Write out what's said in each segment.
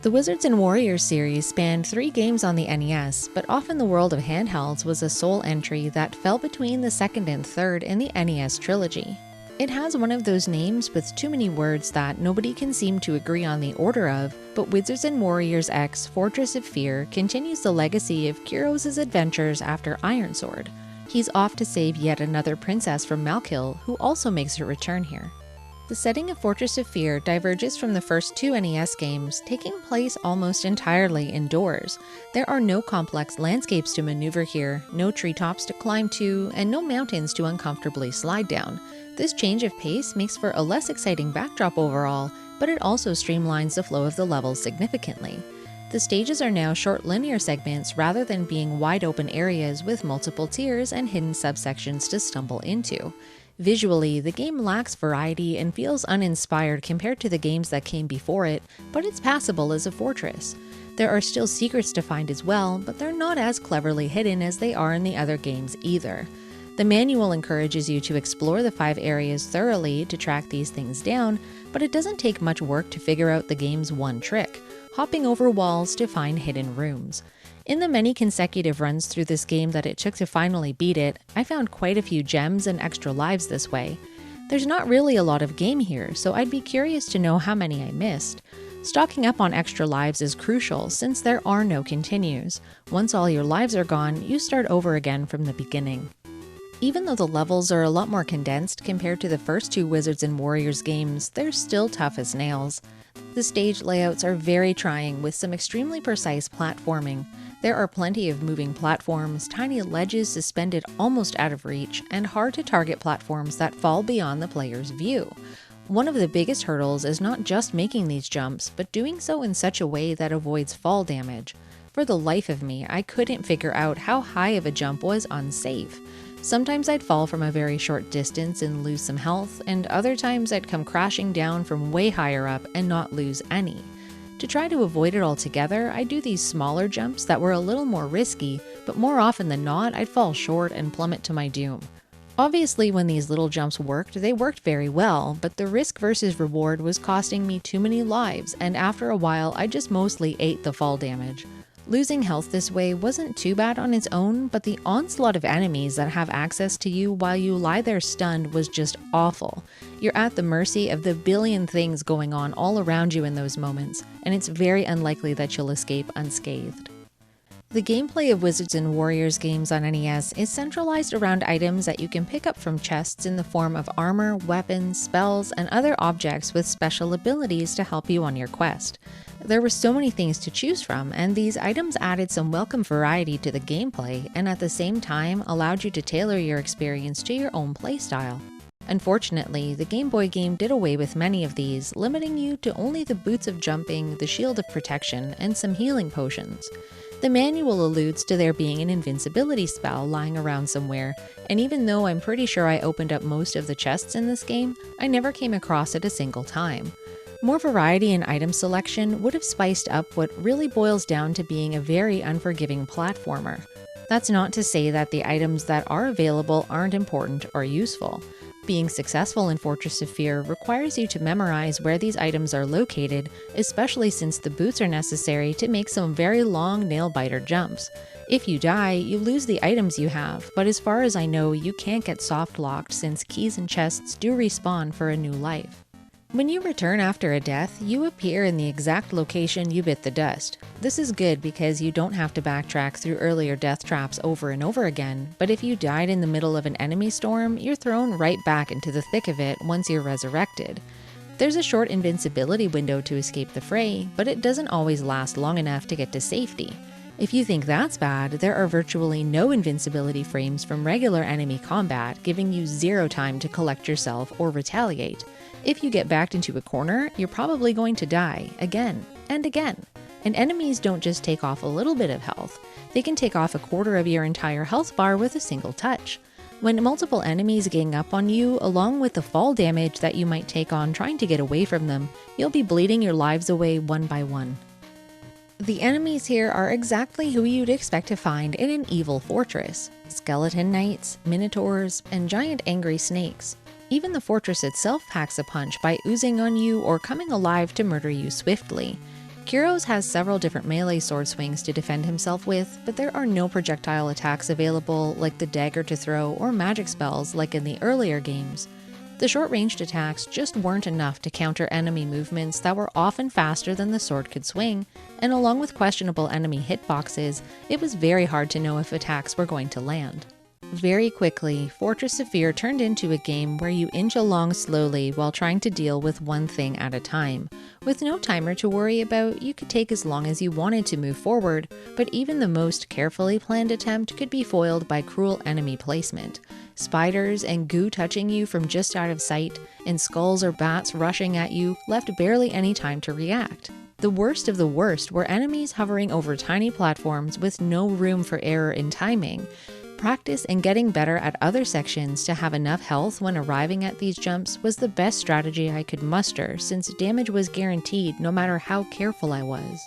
The Wizards and Warriors series spanned 3 games on the NES, but often the world of handhelds was a sole entry that fell between the second and third in the NES trilogy. It has one of those names with too many words that nobody can seem to agree on the order of, but Wizards and Warriors X Fortress of Fear continues the legacy of Kyros' adventures after Ironsword. He's off to save yet another princess from Malkil, who also makes her return here. The setting of Fortress of Fear diverges from the first 2 NES games, taking place almost entirely indoors. There are no complex landscapes to maneuver here, no treetops to climb to, and no mountains to uncomfortably slide down. This change of pace makes for a less exciting backdrop overall, but it also streamlines the flow of the levels significantly. The stages are now short linear segments rather than being wide open areas with multiple tiers and hidden subsections to stumble into. Visually, the game lacks variety and feels uninspired compared to the games that came before it, but it's passable as a fortress. There are still secrets to find as well, but they're not as cleverly hidden as they are in the other games either. The manual encourages you to explore the 5 areas thoroughly to track these things down, but it doesn't take much work to figure out the game's one trick: hopping over walls to find hidden rooms. In the many consecutive runs through this game that it took to finally beat it, I found quite a few gems and extra lives this way. There's not really a lot of game here, so I'd be curious to know how many I missed. Stocking up on extra lives is crucial since there are no continues. Once all your lives are gone, you start over again from the beginning. Even though the levels are a lot more condensed compared to the first 2 Wizards and Warriors games, they're still tough as nails. The stage layouts are very trying with some extremely precise platforming. There are plenty of moving platforms, tiny ledges suspended almost out of reach, and hard-to-target platforms that fall beyond the player's view. One of the biggest hurdles is not just making these jumps, but doing so in such a way that avoids fall damage. For the life of me, I couldn't figure out how high of a jump was unsafe. Sometimes I'd fall from a very short distance and lose some health, and other times I'd come crashing down from way higher up and not lose any. To try to avoid it altogether, I'd do these smaller jumps that were a little more risky, but more often than not, I'd fall short and plummet to my doom. Obviously, when these little jumps worked, they worked very well, but the risk versus reward was costing me too many lives, and after a while, I just mostly ate the fall damage. Losing health this way wasn't too bad on its own, but the onslaught of enemies that have access to you while you lie there stunned was just awful. You're at the mercy of the billion things going on all around you in those moments, and it's very unlikely that you'll escape unscathed. The gameplay of Wizards and Warriors games on NES is centralized around items that you can pick up from chests in the form of armor, weapons, spells, and other objects with special abilities to help you on your quest. There were so many things to choose from, and these items added some welcome variety to the gameplay and at the same time allowed you to tailor your experience to your own playstyle. Unfortunately, the Game Boy game did away with many of these, limiting you to only the boots of jumping, the shield of protection, and some healing potions. The manual alludes to there being an invincibility spell lying around somewhere, and even though I'm pretty sure I opened up most of the chests in this game, I never came across it a single time. More variety in item selection would have spiced up what really boils down to being a very unforgiving platformer. That's not to say that the items that are available aren't important or useful. Being successful in Fortress of Fear requires you to memorize where these items are located, especially since the boots are necessary to make some very long nail-biter jumps. If you die, you lose the items you have, but as far as I know, you can't get soft-locked since keys and chests do respawn for a new life. When you return after a death, you appear in the exact location you bit the dust. This is good because you don't have to backtrack through earlier death traps over and over again, but if you died in the middle of an enemy storm, you're thrown right back into the thick of it once you're resurrected. There's a short invincibility window to escape the fray, but it doesn't always last long enough to get to safety. If you think that's bad, there are virtually no invincibility frames from regular enemy combat, giving you zero time to collect yourself or retaliate. If you get backed into a corner, you're probably going to die, again and again. And enemies don't just take off a little bit of health, they can take off a quarter of your entire health bar with a single touch. When multiple enemies gang up on you, along with the fall damage that you might take on trying to get away from them, you'll be bleeding your lives away one by one. The enemies here are exactly who you'd expect to find in an evil fortress: skeleton knights, minotaurs, and giant angry snakes. Even the fortress itself packs a punch by oozing on you or coming alive to murder you swiftly. Kuros has several different melee sword swings to defend himself with, but there are no projectile attacks available like the dagger to throw or magic spells like in the earlier games. The short-ranged attacks just weren't enough to counter enemy movements that were often faster than the sword could swing, and along with questionable enemy hitboxes, it was very hard to know if attacks were going to land. Very quickly, Fortress of Fear turned into a game where you inch along slowly while trying to deal with one thing at a time. With no timer to worry about, you could take as long as you wanted to move forward, but even the most carefully planned attempt could be foiled by cruel enemy placement. Spiders and goo touching you from just out of sight, and skulls or bats rushing at you left barely any time to react. The worst of the worst were enemies hovering over tiny platforms with no room for error in timing. Practice and getting better at other sections to have enough health when arriving at these jumps was the best strategy I could muster, since damage was guaranteed no matter how careful I was.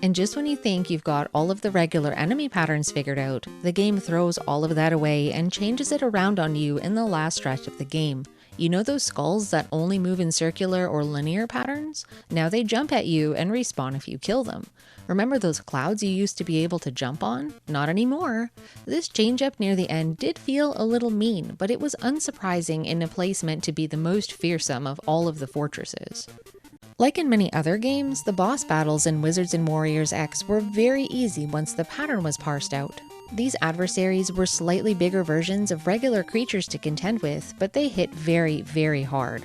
And just when you think you've got all of the regular enemy patterns figured out, the game throws all of that away and changes it around on you in the last stretch of the game. You know those skulls that only move in circular or linear patterns? Now they jump at you and respawn if you kill them. Remember those clouds you used to be able to jump on? Not anymore. This change up near the end did feel a little mean, but it was unsurprising in a place meant to be the most fearsome of all of the fortresses. Like in many other games, the boss battles in Wizards and Warriors X were very easy once the pattern was parsed out. These adversaries were slightly bigger versions of regular creatures to contend with, but they hit very, very hard.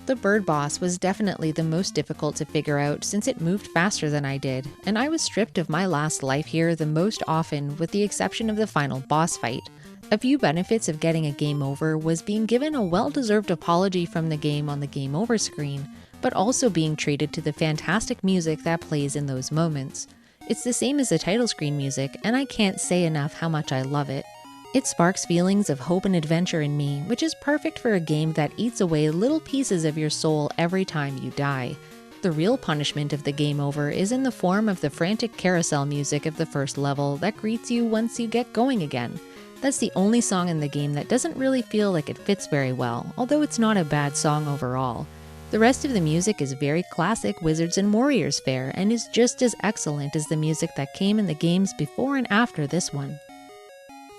The bird boss was definitely the most difficult to figure out since it moved faster than I did, and I was stripped of my last life here the most often with the exception of the final boss fight. A few benefits of getting a game over was being given a well-deserved apology from the game on the game over screen, but also being treated to the fantastic music that plays in those moments. It's the same as the title screen music, and I can't say enough how much I love it. It sparks feelings of hope and adventure in me, which is perfect for a game that eats away little pieces of your soul every time you die. The real punishment of the game over is in the form of the frantic carousel music of the first level that greets you once you get going again. That's the only song in the game that doesn't really feel like it fits very well, although it's not a bad song overall. The rest of the music is very classic Wizards and Warriors fare and is just as excellent as the music that came in the games before and after this one.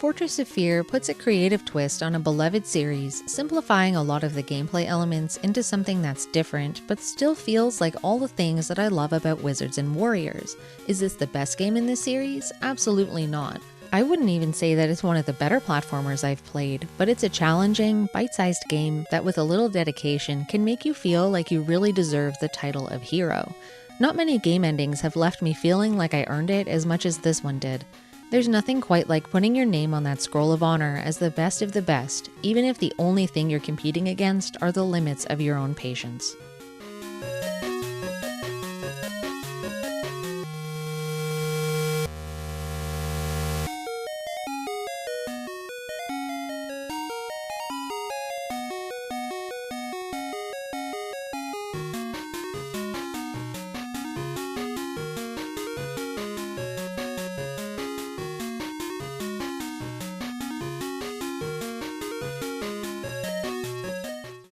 Fortress of Fear puts a creative twist on a beloved series, simplifying a lot of the gameplay elements into something that's different, but still feels like all the things that I love about Wizards and Warriors. Is this the best game in this series? Absolutely not. I wouldn't even say that it's one of the better platformers I've played, but it's a challenging, bite-sized game that with a little dedication can make you feel like you really deserve the title of hero. Not many game endings have left me feeling like I earned it as much as this one did. There's nothing quite like putting your name on that scroll of honor as the best of the best, even if the only thing you're competing against are the limits of your own patience.